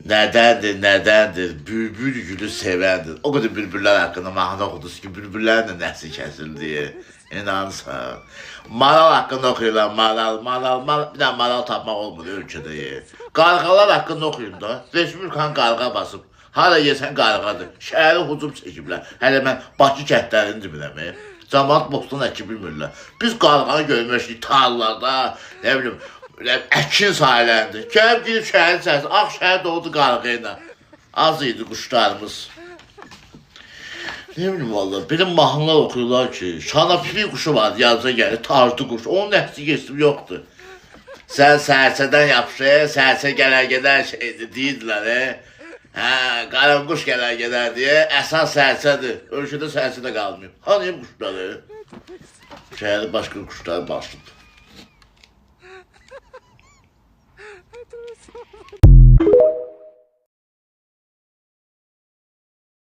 Nədəndir? Bülbül gülü sevəndir. O qədər bülbüllər haqqında mahnı oxudunuz ki, bülbüllərin də nəsli kəsildi. İnanırsan. Maral haqqında oxuyurlar, maral. Bir dənə maral tapmaq olmur ölkədə. Qarğalar haqqında oxuyun da. Respublikanın qarğa basıb. Hara yesən qarğadır. Şəhəri hücum çəkiblər. Hələ mən Bakı kəndlərini bilmirəm. Camaat bostan əkib bilmirlər. Biz qarğanı görmüşük tarlalarda, nə bilim, əkin sahələrində. Gəlib gidib şəhərin səhəsi, ağ şəhər doğdu qarğı ilə. Az idi quşlarımız. Ne bileyim valla, benim mahnılar oxuyurlar ki, şanapipi quşu vardı, yazıca gəlir, tartı quş, onun nəfsi geçtim yoxdur. Sən sərsədən yapışır, sərsə gələr gedər şeydir, deyirdilər, qaranquş gələr gedər deyə, əsas sərsədir, ölkədə sərsə də qalmıyor. Hanıyım quşları? Şəhəri başqa quşlar başlayıb.